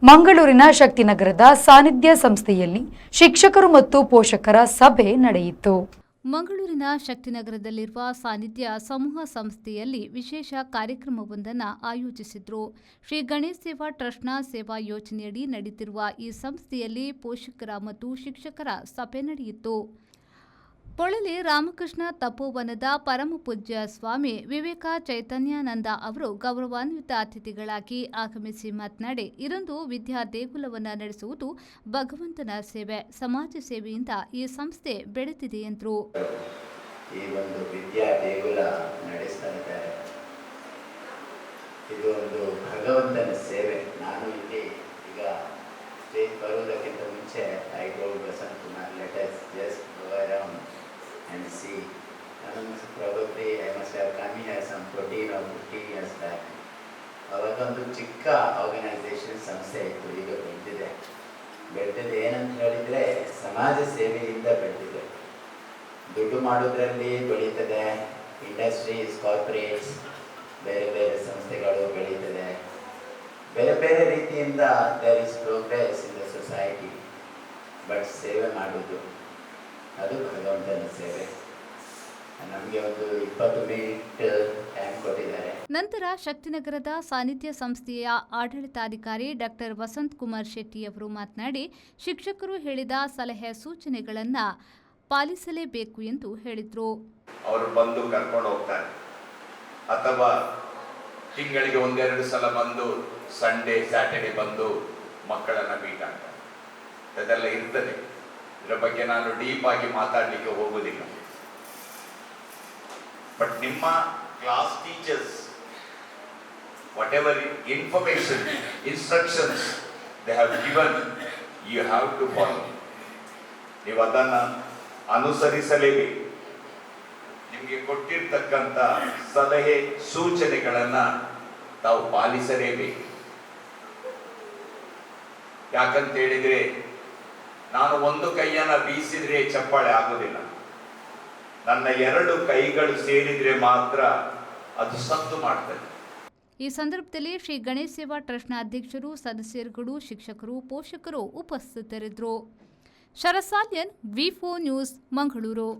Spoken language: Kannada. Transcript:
ಮಂಗಳೂರಿನ ಶಕ್ತಿನಗರದ ಸಾನ್ನಿಧ್ಯ ಸಂಸ್ಥೆಯಲ್ಲಿ ಶಿಕ್ಷಕರು ಮತ್ತು ಪೋಷಕರ ಸಭೆ ನಡೆಯಿತು. ಮಂಗಳೂರಿನ ಶಕ್ತಿನಗರದಲ್ಲಿರುವ ಸಾನ್ನಿಧ್ಯ ಸಮೂಹ ಸಂಸ್ಥೆಯಲ್ಲಿ ವಿಶೇಷ ಕಾರ್ಯಕ್ರಮವೊಂದನ್ನು ಆಯೋಜಿಸಿದ್ರು. ಶ್ರೀ ಗಣೇಶ್ ಸೇವಾ ಟ್ರಸ್ಟ್ನ ಸೇವಾ ಯೋಜನೆಯಡಿ ನಡೆಯುತ್ತಿರುವ ಈ ಸಂಸ್ಥೆಯಲ್ಲಿ ಪೋಷಕರ ಮತ್ತು ಶಿಕ್ಷಕರ ಸಭೆ ನಡೆಯಿತು. ಪೊಳಲಿ ರಾಮಕೃಷ್ಣ ತಪೋವನದ ಪರಮಪೂಜ್ಯ ಸ್ವಾಮಿ ವಿವೇಕ ಚೈತನ್ಯಾನಂದ ಅವರು ಗೌರವಾನ್ವಿತ ಅತಿಥಿಗಳಾಗಿ ಆಗಮಿಸಿ ಮಾತನಾಡಿ, ಇದೊಂದು ವಿದ್ಯಾ ದೇಗುಲವನ್ನು ನಡೆಸುವುದು ಭಗವಂತನ ಸೇವೆ, ಸಮಾಜ ಸೇವೆಯಿಂದ ಈ ಸಂಸ್ಥೆ ಬೆಳೆದಿದೆ ಎಂದರು. ಈ ಒಂದು ವಿದ್ಯಾ ದೇಗುಲ ನಡೆಸ್ತಾ ಇದ್ದಾರೆ. ಇದು ಒಂದು ಭಗವಂತನ ಸೇವೆ. ನಾನು ಇಲ್ಲಿ ಈಗ ಸ್ಟೇಜ್ ಬರುವುದಕ್ಕಿಂತ ಮುಂಚೆ I told Vasanth Kumar, let us just go around and see. Probably I must have come here some 14 or 15 years back. ಅವಾಗೊಂದು ಚಿಕ್ಕ ಆರ್ಗನೈಸೇಷನ್ ಸಂಸ್ಥೆ ಇತ್ತು, ಈಗ ಬೆಳೆದಿದೆ. ಏನಂತ ಹೇಳಿದರೆ ಸಮಾಜ ಸೇವೆಯಿಂದ ಬೆಳೆದಿದೆ. ದುಡ್ಡು ಮಾಡೋದ್ರಲ್ಲಿ ಬೆಳೀತದೆ, ಇಂಡಸ್ಟ್ರೀಸ್, ಕಾರ್ಪೊರೇಟ್ಸ್, ಬೇರೆ ಬೇರೆ ಸಂಸ್ಥೆಗಳು ಬೆಳೀತದೆ. ಬೇರೆ ಬೇರೆ ರೀತಿಯಿಂದ there is progress in the society. But ಸೇವೆ ಮಾಡೋದು ಅದು ಭಗವಂತನ ಸೇವೆ. ನಮಗೆ ಒಂದು 20 ಮಿನಿಟ್ ಟೈಮ್ ಕೊಟ್ಟಿದ್ದಾರೆ. ನಂತರ ಶಕ್ತಿನಗರದ ಸಾನ್ನಿಧ್ಯ ಸಂಸ್ಥೆಯ ಆಡಳಿತಾಧಿಕಾರಿ ಡಾಕ್ಟರ್ ವಸಂತ್ ಕುಮಾರ್ ಶೆಟ್ಟಿ ಅವರು ಮಾತನಾಡಿ, ಶಿಕ್ಷಕರು ಹೇಳಿದ ಸಲಹೆ ಸೂಚನೆಗಳನ್ನು ಪಾಲಿಸಲೇಬೇಕು ಎಂದು ಹೇಳಿದರು. ಅವರು ಬಂದು ಕರ್ಕೊಂಡು ಹೋಗ್ತಾರೆ, ಅಥವಾ ತಿಂಗಳಿಗೆ ಒಂದೆರಡು ಸಲ ಬಂದು ಸಂಡೇ ಸ್ಯಾಟರ್ಡೆ ಬಂದು ಮಕ್ಕಳನ್ನ ಮೀಟ್ ಆಗ್ತಾರೆ. ಅದೆಲ್ಲ ಇರ್ತದೆ. ಇದರ ಬಗ್ಗೆ ನಾನು ಡೀಪ್ ಆಗಿ ಮಾತಾಡಲಿಕ್ಕೆ ಹೋಗುವುದಿಲ್ಲ. ಬಟ್ ನಿಮ್ಮ class teachers whatever information, instructions they have given, you have to follow. ನೀವು ಅದನ್ನು ಅನುಸರಿಸಲೇಬೇಕು. ನಿಮಗೆ ಕೊಟ್ಟಿರ್ತಕ್ಕಂಥ ಸಲಹೆ ಸೂಚನೆಗಳನ್ನು ತಾವು ಪಾಲಿಸಲೇಬೇಕು. ಯಾಕಂತ ಹೇಳಿದ್ರೆ, ನಾನು ಒಂದು ಕೈಯನ್ನು ಬೀಸಿದ್ರೆ ಚಪ್ಪಾಳೆ ಆಗೋದಿಲ್ಲ. ನನ್ನ 2 ಕೈಗಳು ಸೇರಿದ್ರೆ ಮಾತ್ರ ಅದು ಸದ್ದು ಮಾಡ್ತದೆ. ಈ ಸಂದರ್ಭದಲ್ಲಿ ಶ್ರೀ ಗಣೇಶ್ ಸೇವಾ ಟ್ರಸ್ಟ್ನ ಅಧ್ಯಕ್ಷರು, ಸದಸ್ಯರುಗಳು, ಶಿಕ್ಷಕರು, ಪೋಷಕರು ಉಪಸ್ಥಿತರಿದ್ದರು. ಶರಸಾಲ್ಯನ್, ವಿ4 ನ್ಯೂಸ್, ಮಂಗಳೂರು.